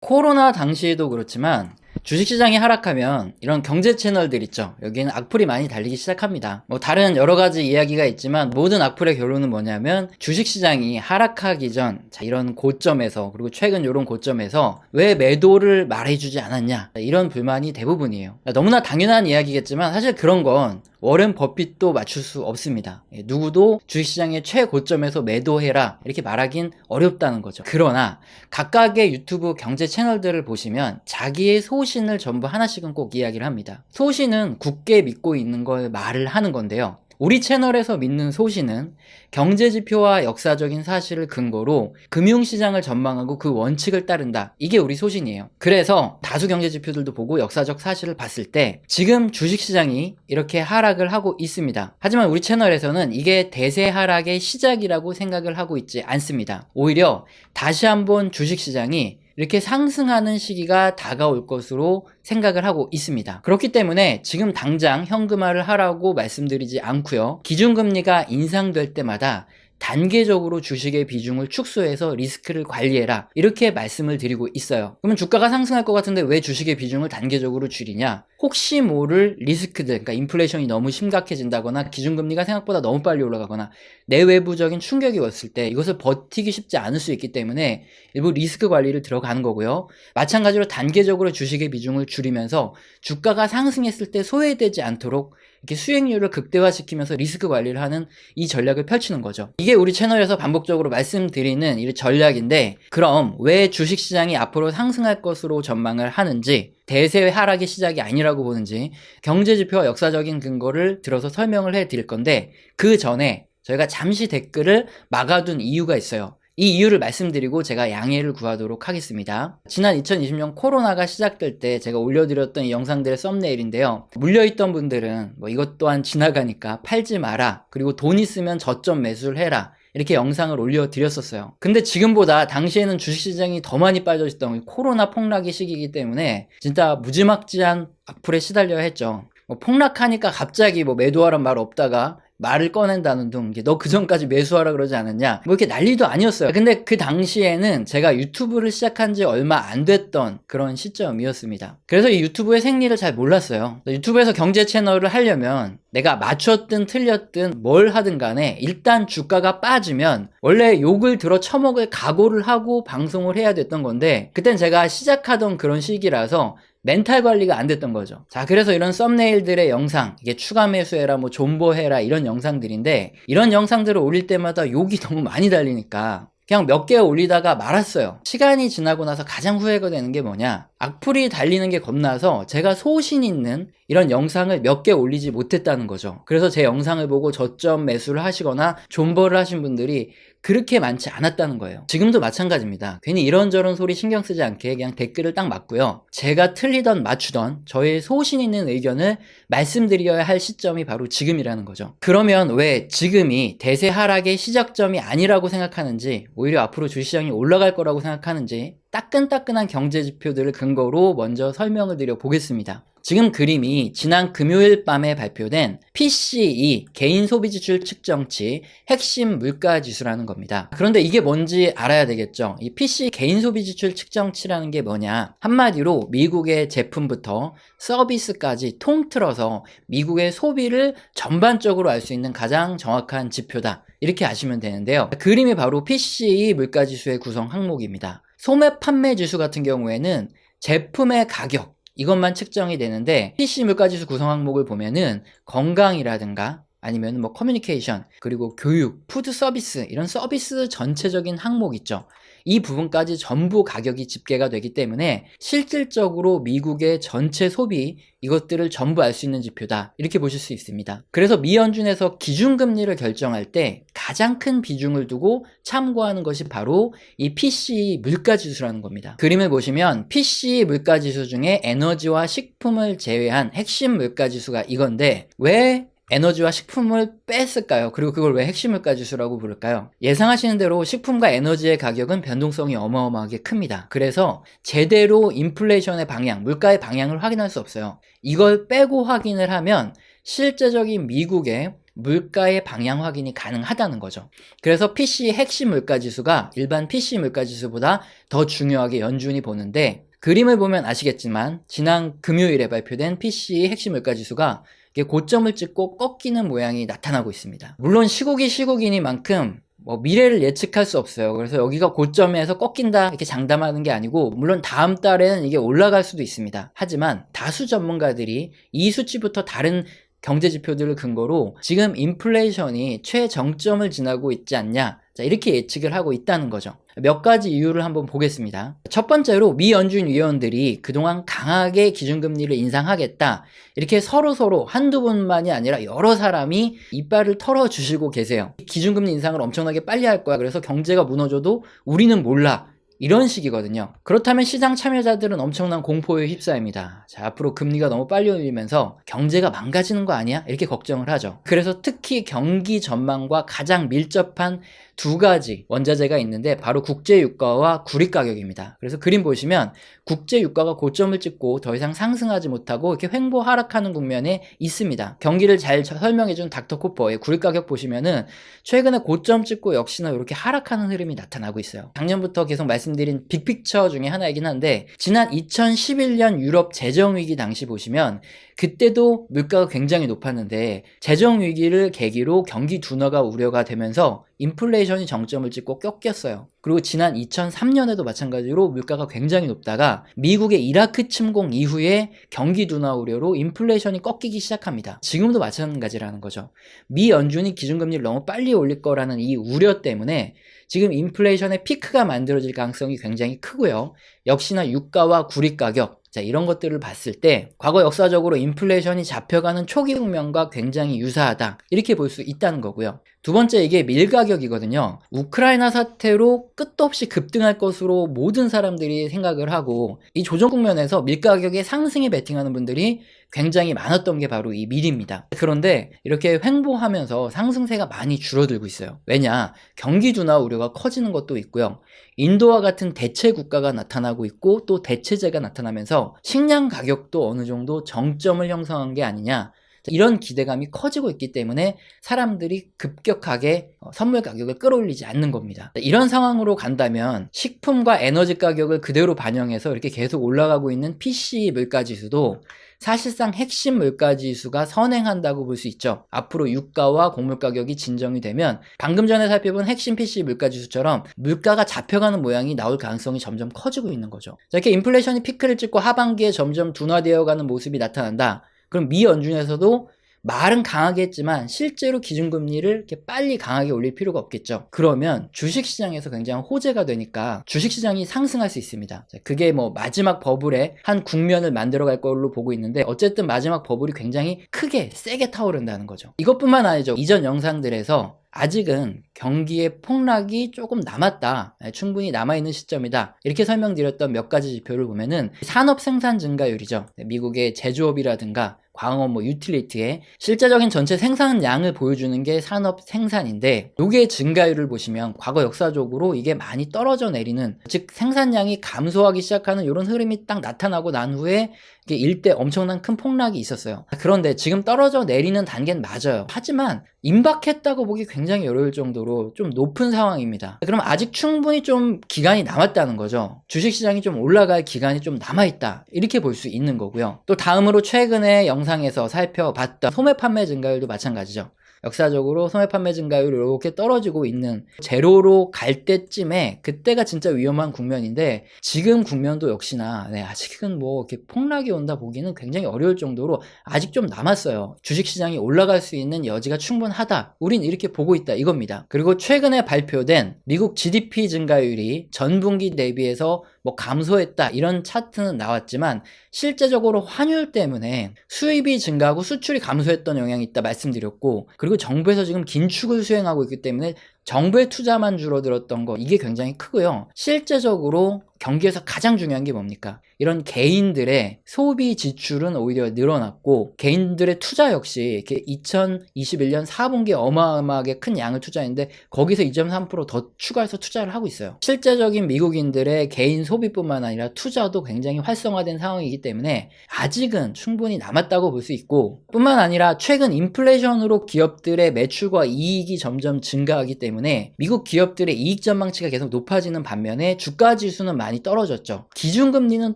코로나 당시에도 그렇지만 주식시장이 하락하면 이런 경제 채널들 있죠. 여기는 악플이 많이 달리기 시작합니다. 뭐 다른 여러 가지 이야기가 있지만 모든 악플의 결론은 뭐냐면 주식시장이 하락하기 전 이런 고점에서, 그리고 최근 이런 고점에서 왜 매도를 말해주지 않았냐, 이런 불만이 대부분이에요. 너무나 당연한 이야기겠지만 사실 그런 건 워렌 버핏도 맞출 수 없습니다. 누구도 주식시장의 최고점에서 매도해라 이렇게 말하긴 어렵다는 거죠. 그러나 각각의 유튜브 경제 채널들을 보시면 자기의 소신을 전부 하나씩은 꼭 이야기를 합니다. 소신은 굳게 믿고 있는 걸 말을 하는 건데요. 우리 채널에서 믿는 소신은 경제지표와 역사적인 사실을 근거로 금융시장을 전망하고 그 원칙을 따른다. 이게 우리 소신이에요. 그래서 다수 경제지표들도 보고 역사적 사실을 봤을 때 지금 주식시장이 이렇게 하락을 하고 있습니다. 하지만 우리 채널에서는 이게 대세 하락의 시작이라고 생각을 하고 있지 않습니다. 오히려 다시 한번 주식시장이 이렇게 상승하는 시기가 다가올 것으로 생각을 하고 있습니다. 그렇기 때문에 지금 당장 현금화를 하라고 말씀드리지 않고요. 기준금리가 인상될 때마다 단계적으로 주식의 비중을 축소해서 리스크를 관리해라, 이렇게 말씀을 드리고 있어요. 그러면 주가가 상승할 것 같은데 왜 주식의 비중을 단계적으로 줄이냐? 혹시 모를 리스크들, 그러니까 인플레이션이 너무 심각해진다거나 기준금리가 생각보다 너무 빨리 올라가거나 내외부적인 충격이 왔을 때 이것을 버티기 쉽지 않을 수 있기 때문에 일부 리스크 관리를 들어가는 거고요. 마찬가지로 단계적으로 주식의 비중을 줄이면서 주가가 상승했을 때 소외되지 않도록 이렇게 수익률을 극대화시키면서 리스크 관리를 하는 이 전략을 펼치는 거죠. 이게 우리 채널에서 반복적으로 말씀드리는 이 전략인데, 그럼 왜 주식시장이 앞으로 상승할 것으로 전망을 하는지, 대세 하락의 시작이 아니라고 보는지 경제지표와 역사적인 근거를 들어서 설명을 해드릴 건데, 그 전에 저희가 잠시 댓글을 막아둔 이유가 있어요. 이 이유를 말씀드리고 제가 양해를 구하도록 하겠습니다. 지난 2020년 코로나가 시작될 때 제가 올려드렸던 이 영상들의 썸네일인데요. 물려있던 분들은 이것 또한 지나가니까 팔지 마라, 그리고 돈 있으면 저점 매수를 해라, 이렇게 영상을 올려드렸었어요. 근데 지금보다 당시에는 주식시장이 더 많이 빠져있던 코로나 폭락의 시기이기 때문에 진짜 무지막지한 악플에 시달려야 했죠. 폭락하니까 갑자기 매도하란 말 없다가 말을 꺼낸다는 둥, 너 그전까지 매수하라 그러지 않았냐, 이렇게 난리도 아니었어요. 근데 그 당시에는 제가 유튜브를 시작한 지 얼마 안 됐던 그런 시점이었습니다. 그래서 이 유튜브의 생리를 잘 몰랐어요. 유튜브에서 경제 채널을 하려면 내가 맞췄든 틀렸든 뭘 하든 간에 일단 주가가 빠지면 원래 욕을 들어 처먹을 각오를 하고 방송을 해야 됐던 건데, 그땐 제가 시작하던 그런 시기라서 멘탈 관리가 안 됐던 거죠. 자, 그래서 이런 썸네일들의 영상, 이게 추가 매수해라, 존버해라, 이런 영상들인데, 이런 영상들을 올릴 때마다 욕이 너무 많이 달리니까 그냥 몇 개 올리다가 말았어요. 시간이 지나고 나서 가장 후회가 되는 게 뭐냐, 악플이 달리는 게 겁나서 제가 소신 있는 이런 영상을 몇 개 올리지 못했다는 거죠. 그래서 제 영상을 보고 저점 매수를 하시거나 존버를 하신 분들이 그렇게 많지 않았다는 거예요. 지금도 마찬가지입니다. 괜히 이런저런 소리 신경 쓰지 않게 그냥 댓글을 딱 맞고요. 제가 틀리던 맞추던 저의 소신 있는 의견을 말씀드려야 할 시점이 바로 지금이라는 거죠. 그러면 왜 지금이 대세 하락의 시작점이 아니라고 생각하는지, 오히려 앞으로 주식시장이 올라갈 거라고 생각하는지 따끈따끈한 경제 지표들을 근거로 먼저 설명을 드려 보겠습니다. 지금 그림이 지난 금요일 밤에 발표된 PCE 개인 소비지출 측정치 핵심 물가지수라는 겁니다. 그런데 이게 뭔지 알아야 되겠죠. 이 PCE 개인 소비지출 측정치라는 게 뭐냐, 한마디로 미국의 제품부터 서비스까지 통틀어서 미국의 소비를 전반적으로 알 수 있는 가장 정확한 지표다, 이렇게 아시면 되는데요. 그림이 바로 PCE 물가지수의 구성 항목입니다. 소매 판매 지수 같은 경우에는 제품의 가격, 이것만 측정이 되는데, PC 물가지수 구성 항목을 보면은 건강이라든가 아니면 커뮤니케이션, 그리고 교육, 푸드 서비스, 이런 서비스 전체적인 항목 있죠. 이 부분까지 전부 가격이 집계가 되기 때문에 실질적으로 미국의 전체 소비, 이것들을 전부 알 수 있는 지표다, 이렇게 보실 수 있습니다. 그래서 미 연준에서 기준금리를 결정할 때 가장 큰 비중을 두고 참고하는 것이 바로 이 PCE 물가지수라는 겁니다. 그림을 보시면 PCE 물가지수 중에 에너지와 식품을 제외한 핵심 물가지수가 이건데, 왜 에너지와 식품을 뺐을까요? 그리고 그걸 왜 핵심 물가지수라고 부를까요? 예상하시는 대로 식품과 에너지의 가격은 변동성이 어마어마하게 큽니다. 그래서 제대로 인플레이션의 방향, 물가의 방향을 확인할 수 없어요. 이걸 빼고 확인을 하면 실제적인 미국의 물가의 방향 확인이 가능하다는 거죠. 그래서 PC의 핵심 물가지수가 일반 PC 물가지수보다 더 중요하게 연준이 보는데, 그림을 보면 아시겠지만 지난 금요일에 발표된 PC의 핵심 물가지수가 이게 고점을 찍고 꺾이는 모양이 나타나고 있습니다. 물론 시국이 시국이니만큼 미래를 예측할 수 없어요. 그래서 여기가 고점에서 꺾인다 이렇게 장담하는 게 아니고, 물론 다음 달에는 이게 올라갈 수도 있습니다. 하지만 다수 전문가들이 이 수치부터 다른 경제 지표들을 근거로 지금 인플레이션이 최정점을 지나고 있지 않냐, 자, 이렇게 예측을 하고 있다는 거죠. 몇 가지 이유를 한번 보겠습니다. 첫 번째로 미 연준 위원들이 그동안 강하게 기준금리를 인상하겠다, 이렇게 서로 한두 분만이 아니라 여러 사람이 이빨을 털어주시고 계세요. 기준금리 인상을 엄청나게 빨리 할 거야, 그래서 경제가 무너져도 우리는 몰라, 이런 식이거든요. 그렇다면 시장 참여자들은 엄청난 공포에 휩싸입니다. 자, 앞으로 금리가 너무 빨리 올리면서 경제가 망가지는 거 아니야? 이렇게 걱정을 하죠. 그래서 특히 경기 전망과 가장 밀접한 두 가지 원자재가 있는데 바로 국제유가와 구릿가격입니다. 그래서 그림 보시면 국제유가가 고점을 찍고 더 이상 상승하지 못하고 이렇게 횡보 하락하는 국면에 있습니다. 경기를 잘 설명해준 닥터 코퍼의 구릿가격 보시면은 최근에 고점 찍고 역시나 이렇게 하락하는 흐름이 나타나고 있어요. 작년부터 계속 말씀드린 빅픽처 중에 하나이긴 한데, 지난 2011년 유럽 재정위기 당시 보시면 그때도 물가가 굉장히 높았는데 재정위기를 계기로 경기 둔화가 우려가 되면서 인플레이션이 정점을 찍고 꺾였어요. 그리고 지난 2003년에도 마찬가지로 물가가 굉장히 높다가 미국의 이라크 침공 이후에 경기 둔화 우려로 인플레이션이 꺾이기 시작합니다. 지금도 마찬가지라는 거죠. 미 연준이 기준금리를 너무 빨리 올릴 거라는 이 우려 때문에 지금 인플레이션의 피크가 만들어질 가능성이 굉장히 크고요. 역시나 유가와 구릿가격, 자, 이런 것들을 봤을 때 과거 역사적으로 인플레이션이 잡혀가는 초기 국면과 굉장히 유사하다, 이렇게 볼 수 있다는 거고요. 두 번째, 이게 밀가격이거든요. 우크라이나 사태로 끝도 없이 급등할 것으로 모든 사람들이 생각을 하고, 이 조정 국면에서 밀가격의 상승에 베팅하는 분들이 굉장히 많았던 게 바로 이 밀입니다. 그런데 이렇게 횡보하면서 상승세가 많이 줄어들고 있어요. 왜냐? 경기 둔화 우려가 커지는 것도 있고요. 인도와 같은 대체 국가가 나타나고 있고 또 대체재가 나타나면서 식량 가격도 어느 정도 정점을 형성한 게 아니냐, 이런 기대감이 커지고 있기 때문에 사람들이 급격하게 선물 가격을 끌어올리지 않는 겁니다. 이런 상황으로 간다면 식품과 에너지 가격을 그대로 반영해서 이렇게 계속 올라가고 있는 PC 물가지수도 사실상 핵심 물가지수가 선행한다고 볼 수 있죠. 앞으로 유가와 곡물 가격이 진정이 되면 방금 전에 살펴본 핵심 PC 물가지수처럼 물가가 잡혀가는 모양이 나올 가능성이 점점 커지고 있는 거죠. 자, 이렇게 인플레이션이 피크를 찍고 하반기에 점점 둔화되어가는 모습이 나타난다. 그럼 미 연준에서도 말은 강하게 했지만 실제로 기준금리를 이렇게 빨리 강하게 올릴 필요가 없겠죠. 그러면 주식시장에서 굉장히 호재가 되니까 주식시장이 상승할 수 있습니다. 그게 마지막 버블의 한 국면을 만들어갈 걸로 보고 있는데, 어쨌든 마지막 버블이 굉장히 크게 세게 타오른다는 거죠. 이것뿐만 아니죠. 이전 영상들에서 아직은 경기의 폭락이 조금 남았다, 충분히 남아있는 시점이다, 이렇게 설명드렸던 몇 가지 지표를 보면은 산업 생산 증가율이죠. 미국의 제조업이라든가 광업, 유틸리티의 실제적인 전체 생산량을 보여주는 게 산업 생산인데, 요게 증가율을 보시면 과거 역사적으로 이게 많이 떨어져 내리는, 즉 생산량이 감소하기 시작하는 이런 흐름이 딱 나타나고 난 후에 이게 일대 엄청난 큰 폭락이 있었어요. 그런데 지금 떨어져 내리는 단계는 맞아요. 하지만 임박했다고 보기 굉장히 어려울 정도로 좀 높은 상황입니다. 그럼 아직 충분히 좀 기간이 남았다는 거죠. 주식시장이 좀 올라갈 기간이 좀 남아있다, 이렇게 볼 수 있는 거고요. 또 다음으로 최근에 영상에서 살펴봤던 소매 판매 증가율도 마찬가지죠. 역사적으로 소매 판매 증가율이 이렇게 떨어지고 있는, 제로로 갈 때쯤에 그때가 진짜 위험한 국면인데, 지금 국면도 역시나 아직은 이렇게 폭락이 온다 보기는 굉장히 어려울 정도로 아직 좀 남았어요. 주식시장이 올라갈 수 있는 여지가 충분하다, 우린 이렇게 보고 있다, 이겁니다. 그리고 최근에 발표된 미국 GDP 증가율이 전분기 대비해서 감소했다, 이런 차트는 나왔지만 실제적으로 환율 때문에 수입이 증가하고 수출이 감소했던 영향이 있다 말씀드렸고, 그리고 정부에서 지금 긴축을 수행하고 있기 때문에 정부의 투자만 줄어들었던 거, 이게 굉장히 크고요. 실제적으로 경기에서 가장 중요한 게 뭡니까? 이런 개인들의 소비 지출은 오히려 늘어났고 개인들의 투자 역시 이렇게 2021년 4분기에 어마어마하게 큰 양을 투자했는데 거기서 2.3% 더 추가해서 투자를 하고 있어요. 실제적인 미국인들의 개인 소비뿐만 아니라 투자도 굉장히 활성화된 상황이기 때문에 아직은 충분히 남았다고 볼 수 있고 뿐만 아니라 최근 인플레이션으로 기업들의 매출과 이익이 점점 증가하기 때문에 미국 기업들의 이익 전망치가 계속 높아지는 반면에 주가 지수는 많이 떨어졌죠. 기준금리는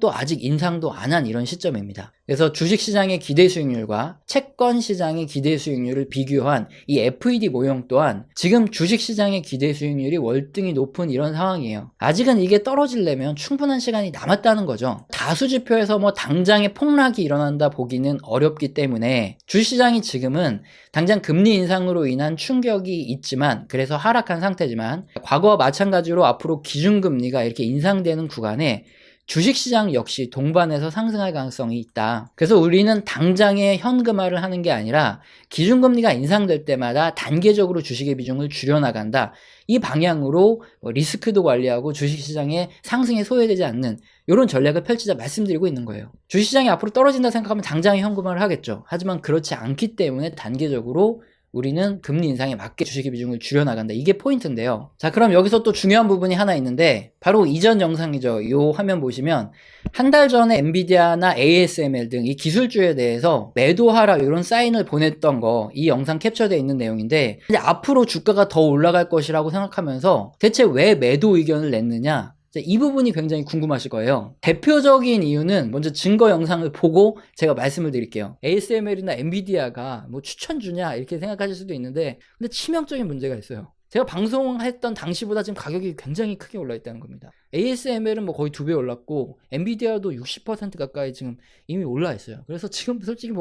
또 아직 인상도 안 한 이런 시점입니다. 그래서 주식시장의 기대 수익률과 채권 시장의 기대 수익률을 비교한 이 FED 모형 또한 지금 주식시장의 기대 수익률이 월등히 높은 이런 상황이에요. 아직은 이게 떨어지려면 충분한 시간이 남았다는 거죠. 다수 지표에서 뭐 당장의 폭락이 일어난다 보기는 어렵기 때문에 주식시장이 지금은 당장 금리 인상으로 인한 충격이 있지만 그래서 하락한 상태지만 과거와 마찬가지로 앞으로 기준금리가 이렇게 인상되는 구간에 주식시장 역시 동반해서 상승할 가능성이 있다. 그래서 우리는 당장의 현금화를 하는 게 아니라 기준금리가 인상될 때마다 단계적으로 주식의 비중을 줄여나간다. 이 방향으로 리스크도 관리하고 주식시장의 상승에 소외되지 않는 이런 전략을 펼치자 말씀드리고 있는 거예요. 주식시장이 앞으로 떨어진다 생각하면 당장의 현금화를 하겠죠. 하지만 그렇지 않기 때문에 단계적으로 우리는 금리 인상에 맞게 주식의 비중을 줄여나간다. 이게 포인트인데요. 자, 그럼 여기서 또 중요한 부분이 하나 있는데 바로 이전 영상이죠. 이 화면 보시면 한 달 전에 엔비디아나 ASML 등 이 기술주에 대해서 매도하라 이런 사인을 보냈던 거 이 영상 캡처되어 있는 내용인데 이제 앞으로 주가가 더 올라갈 것이라고 생각하면서 대체 왜 매도 의견을 냈느냐? 이 부분이 굉장히 궁금하실 거예요. 대표적인 이유는 먼저 증거 영상을 보고 제가 말씀을 드릴게요. ASML이나 엔비디아가 뭐 추천주냐 이렇게 생각하실 수도 있는데 근데 치명적인 문제가 있어요. 제가 방송했던 당시보다 지금 가격이 굉장히 크게 올라 있다는 겁니다. ASML은 뭐 거의 2배 올랐고 엔비디아도 60% 가까이 지금 이미 올라 있어요. 그래서 지금 솔직히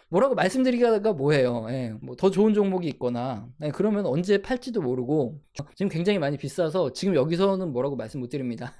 뭐라고 말씀드리기가 뭐해요. 예, 뭐 더 좋은 종목이 있거나 그러면 언제 팔지도 모르고 지금 굉장히 많이 비싸서 지금 여기서는 뭐라고 말씀 못 드립니다.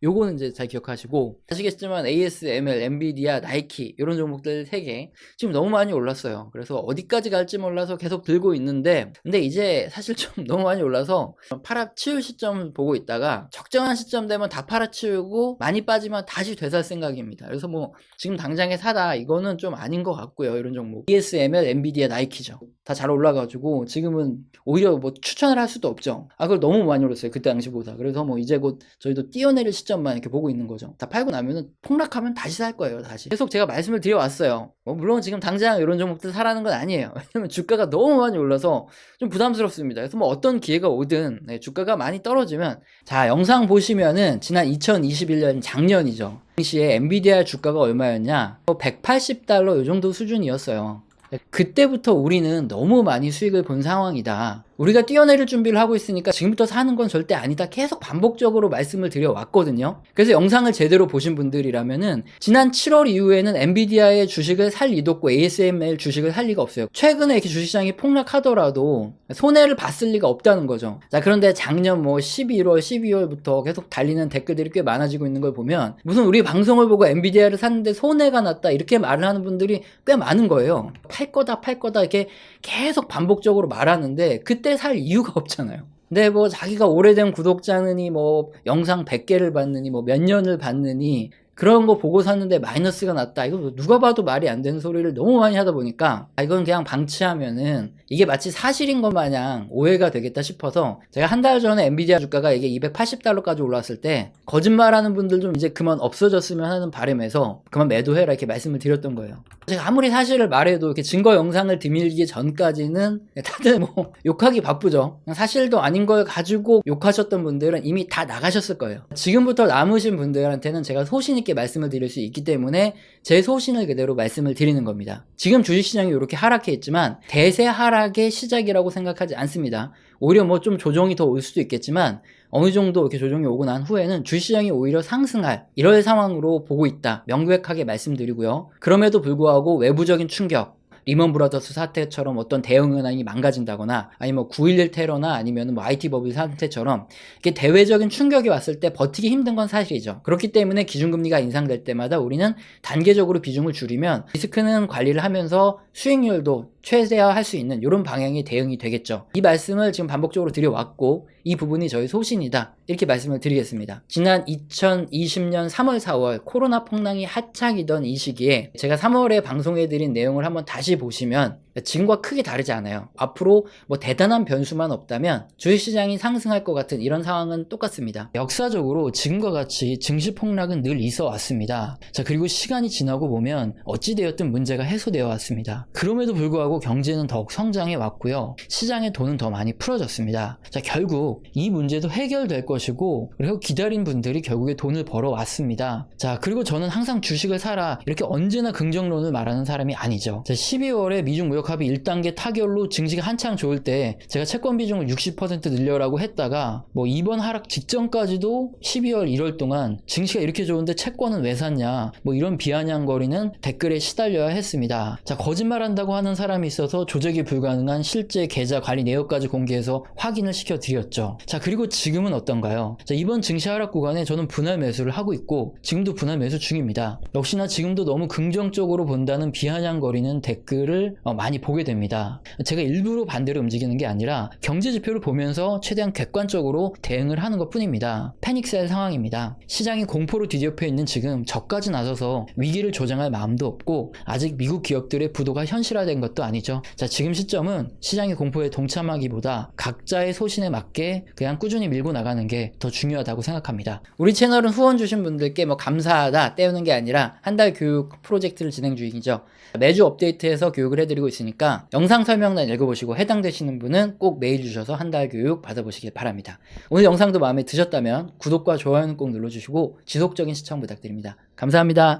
요거는 이제 잘 기억하시고 아시겠지만 ASML, 엔비디아, 나이키 이런 종목들 3개 지금 너무 많이 올랐어요. 그래서 어디까지 갈지 몰라서 계속 들고 있는데 근데 이제 사실 좀 너무 많이 올라서 팔아치울 시점 보고 있다가 적정한 시점 되면 다 팔아치우고 많이 빠지면 다시 되살 생각입니다. 그래서 뭐 지금 당장에 사다 이거는 좀 아닌 것 같고요. 이런 종목 ASML, 엔비디아, 나이키죠. 다 잘 올라가지고 지금은 오히려 뭐 추천을 할 수도 없죠. 그걸 너무 많이 올랐어요. 그때 당시보다. 그래서 뭐 이제 곧 저희도 뛰어내릴 시점만 이렇게 보고 있는 거죠. 다 팔고 나면은 폭락하면 다시 살 거예요. 다시. 계속 제가 말씀을 드려왔어요. 물론 지금 당장 이런 종목들 사라는 건 아니에요. 왜냐면 주가가 너무 많이 올라서 좀 부담스럽습니다. 그래서 뭐 어떤 기회가 오든 주가가 많이 떨어지면 자, 영상 보시면은 지난 2021년 작년이죠. 당시에 엔비디아 주가가 얼마였냐? 180달러 이 정도 수준이었어요. 그때부터 우리는 너무 많이 수익을 본 상황이다. 우리가 뛰어내릴 준비를 하고 있으니까 지금부터 사는 건 절대 아니다. 계속 반복적으로 말씀을 드려왔거든요. 그래서 영상을 제대로 보신 분들이라면은 지난 7월 이후에는 엔비디아의 주식을 살 리도 없고 ASML 주식을 살 리가 없어요. 최근에 이렇게 주식시장이 폭락하더라도 손해를 봤을 리가 없다는 거죠. 자, 그런데 작년 뭐 11월, 12월부터 계속 달리는 댓글들이 꽤 많아지고 있는 걸 보면 무슨 우리 방송을 보고 엔비디아를 샀는데 손해가 났다 이렇게 말을 하는 분들이 꽤 많은 거예요. 팔 거다 이렇게 계속 반복적으로 말하는데 그때 살 이유가 없잖아요. 근데 뭐 자기가 오래된 구독자느니 뭐 영상 100개를 봤느니 뭐 몇 년을 봤느니 그런 거 보고 샀는데 마이너스가 났다. 이거 누가 봐도 말이 안 되는 소리를 너무 많이 하다 보니까 이건 그냥 방치하면은 이게 마치 사실인 것 마냥 오해가 되겠다 싶어서 제가 한 달 전에 엔비디아 주가가 이게 280달러까지 올라왔을 때 거짓말하는 분들 좀 이제 그만 없어졌으면 하는 바람에서 그만 매도해라 이렇게 말씀을 드렸던 거예요. 제가 아무리 사실을 말해도 이렇게 증거 영상을 드밀기 전까지는 다들 뭐 욕하기 바쁘죠. 사실도 아닌 걸 가지고 욕하셨던 분들은 이미 다 나가셨을 거예요. 지금부터 남으신 분들한테는 제가 소신 있게 말씀을 드릴 수 있기 때문에 제 소신을 그대로 말씀을 드리는 겁니다. 지금 주식시장이 이렇게 하락해 있지만 대세 하락의 시작이라고 생각하지 않습니다. 오히려 뭐 좀 조정이 더 올 수도 있겠지만 어느 정도 이렇게 조정이 오고 난 후에는 주식시장이 오히려 상승할 이럴 상황으로 보고 있다. 명백하게 말씀드리고요. 그럼에도 불구하고 외부적인 충격 리먼 브라더스 사태처럼 어떤 대형 은행이 망가진다거나 아니면 9.11 테러나 아니면 뭐 IT 버블 사태처럼 이렇게 대외적인 충격이 왔을 때 버티기 힘든 건 사실이죠. 그렇기 때문에 기준금리가 인상될 때마다 우리는 단계적으로 비중을 줄이면 리스크는 관리를 하면서 수익률도 최대화할 수 있는 이런 방향의 대응이 되겠죠. 이 말씀을 지금 반복적으로 드려왔고 이 부분이 저희 소신이다 이렇게 말씀을 드리겠습니다. 지난 2020년 3월 4월 코로나 폭락이 한창이던 이 시기에 제가 3월에 방송해드린 내용을 한번 다시 보시면 지금과 크게 다르지 않아요. 앞으로 뭐 대단한 변수만 없다면 주식시장이 상승할 것 같은 이런 상황은 똑같습니다. 역사적으로 지금과 같이 증시 폭락은 늘 있어 왔습니다. 자, 그리고 시간이 지나고 보면 어찌되었든 문제가 해소되어 왔습니다. 그럼에도 불구하고 경제는 더욱 성장해 왔고요. 시장의 돈은 더 많이 풀어졌습니다. 자, 결국 이 문제도 해결될 것이고 그리고 기다린 분들이 결국에 돈을 벌어 왔습니다. 자, 그리고 저는 항상 주식을 사라 이렇게 언제나 긍정론을 말하는 사람이 아니죠. 자, 12월에 미중 무역 합의 1단계 타결로 증시가 한창 좋을 때 제가 채권 비중을 60% 늘려라고 했다가 뭐 이번 하락 직전까지도 12월 1월 동안 증시가 이렇게 좋은데 채권은 왜 샀냐 뭐 이런 비아냥거리는 댓글에 시달려야 했습니다. 자, 거짓말한다고 하는 사람이 있어서 조작이 불가능한 실제 계좌 관리 내역까지 공개해서 확인을 시켜드렸죠. 자, 그리고 지금은 어떤가요? 자, 이번 증시 하락 구간에 저는 분할 매수를 하고 있고 지금도 분할 매수 중입니다. 역시나 지금도 너무 긍정적으로 본다는 비아냥거리는 댓글을 많이 보게 됩니다. 제가 일부러 반대로 움직이는 게 아니라 경제 지표를 보면서 최대한 객관적으로 대응을 하는 것 뿐입니다. 패닉셀 상황입니다. 시장이 공포로 뒤덮여 있는 지금 저까지 나서서 위기를 조장할 마음도 없고 아직 미국 기업들의 부도가 현실화된 것도 아니죠. 자, 지금 시점은 시장의 공포에 동참하기보다 각자의 소신에 맞게 그냥 꾸준히 밀고 나가는 게 더 중요하다고 생각합니다. 우리 채널은 후원 주신 분들께 뭐 감사하다 때우는 게 아니라 한 달 교육 프로젝트를 진행 중이죠. 매주 업데이트해서 교육을 해드리고 있으니까 영상 설명란 읽어보시고 해당되시는 분은 꼭 메일 주셔서 한 달 교육 받아보시길 바랍니다. 오늘 영상도 마음에 드셨다면 구독과 좋아요는 꼭 눌러주시고 지속적인 시청 부탁드립니다. 감사합니다.